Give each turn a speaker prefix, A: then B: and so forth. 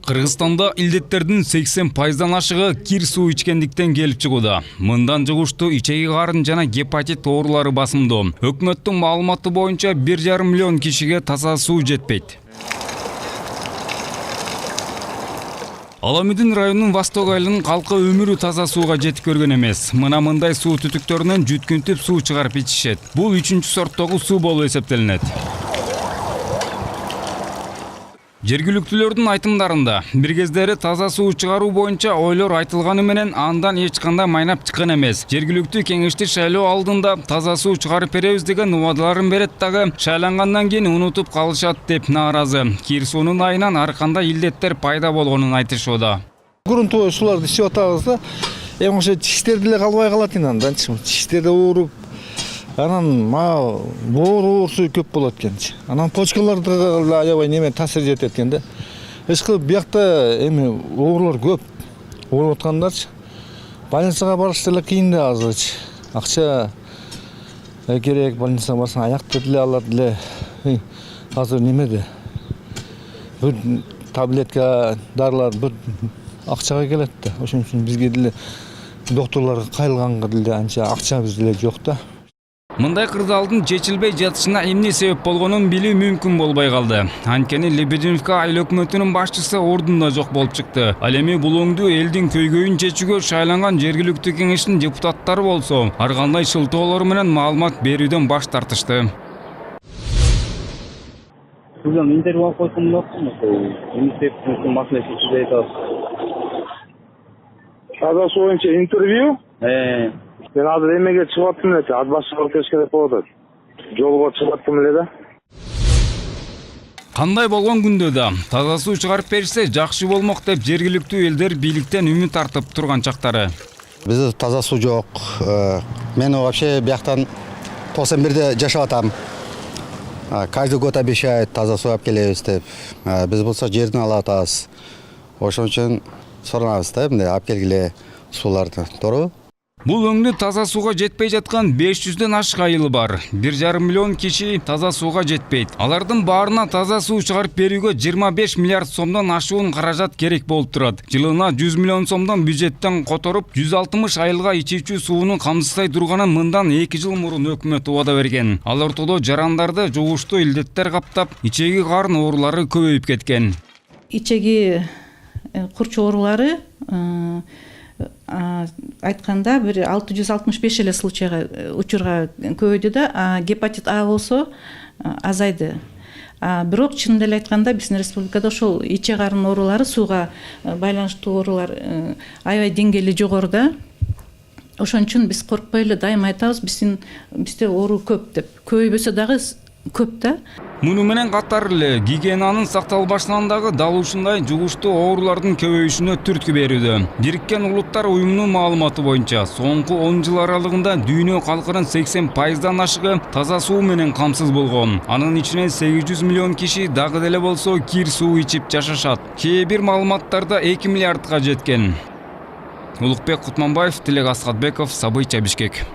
A: Кыргызстанда илдеттердин 80%дан ашыгы кир суу ичкендиктен келип чыгууда. Мындан жугуштуу ичеги карын жана гепатит оорулары басымдуу. Өкмөттүн маалыматы боюнча 1,5 миллион кишиге таза суу жетпейт. Аламидин районунун Восток айылынын калкы өмүрү таза сууга жетип көргөн эмес. Мына мындай суу түтүктөрүнөн жүткүнтүп суу чыгарып ичишет. Бул 3-чү сорттогу суу болуп эсептелинет. Жергиликтүүлөрдүн айтымдарында бир кездери таза суу чыгаруу боюнча ойлор айтылганы менен андан эч кандай майнап чыккан эмес. Жергиликтүү кеңешти шайлоо алдында таза суу чыгарып беребиз деген убадаларын берет дагы шайлангандан кийин унутуп калышат деп нааразы. Кир суунун айынан ар кандай илдеттер пайда болгонун айтышууда.
B: Грунтовый суларды ичип атабыз да, эми ошо тиштер деле калбай калат анданчы. Тиштерде ооруп, анан боорусу көп болот экенчи. Анан почкаларда да аябай неме таасир жетет экен да. Эч кылып биякта эми оорулар көп. Ооруп аткандарчы. Больницага барыш деле кыйын да азырчы. Акча керек, больницага барсаң аякты деле алат деле. Азыр немеде? Бир таблетка, дарылар бир акчага келет да. Ошон үчүн бизге деле докторлорго кайрылганга деле анча акчабыз деле жок да.
A: Мындай кырдаалдын чечилбей жатышына эмне себеп болгонун билүү мүмкүн болбой калды. Анткени Лебединовка айыл өкмөтүнүн башчысы ордунда жок болуп чыкты. Ал эми бул оңду элдин көйгөйүн чечүүгө шайланган жергиликтүү кеңештин депутаттары болсо, ар кандай шылтоолор менен маалымат берүүдөн баш тартышты.
C: Сизден интервью алып койсом болотпу? Эмне себептен маселе чечилбей атат?
D: Таза суу боюнча интервью? Мен азыр эмеге чыгып аттым эле, ат башчы болуп келиш керек болуп атат. Жолго чыгып аттым эле да.
A: Кандай болгон күндө да таза суу чыгарып берсе жакшы болмок деп жергиликтүү элдер бийликтен үмүт артып турган чактары.
E: Бизде таза суу жок. Мен вообще бияктан 91-де жашап атам. Каждый год обещают таза суу алып келебиз деп. Биз болсо жерден алып атабыз. Ошон үчүн суранабыз да, эмне алып келгиле сууларды, тоорубу?
A: Бул өңдү таза сууга жетпей жаткан 500ден ашык айыл бар. 1,5 миллион киши таза сууга жетпейт. Алардын баарына таза суу чыгарып берүүгө 25 миллиард сомдон ашуун каражат керек болуп турат. Жылына 100 миллион сомдон бюджеттен которуп, 160 айылга ичүүчү сууну камсыздай турганын мындан 2 жыл мурун өкмөт убада берген. Ал ортодо жарандарды жугуштуу илдеттер каптап, ичеги карын оорулары көбөйүп кеткен.
F: Ичеги курч оорулары айтканда бир 665 эле случайга учурга көбөйдү да, гепатит А болсо азайды. Бирок чынында эле айтканда биздин республикада ошол иче карын оорулары, сууга байланыштуу оорулар аябай деңгээли жогору да. Ошон үчүн биз коркпой эле дайыма айтабыз, бизде оору көп деп. Көбөйбөсө дагы көп да.
A: Муну менен катар эле гигиенанын сакталбашынан дагы дал ушундай жугуштуу оорулардын көбөйүшүнө түрткү берүүдө. Бириккен Улуттар уюмунун маалыматы боюнча соңку 10 жыл аралыгында дүйнө калкынын 80%дан ашыгы таза суу менен камсыз болгон. Анын ичинен 800 миллион киши дагы деле болсо кир суу ичип жашашат. Кээ бир маалыматтарда 2 миллиардга жеткен. Улукбек Кутманбаев, Тилек Асхатбеков, События Бишкек.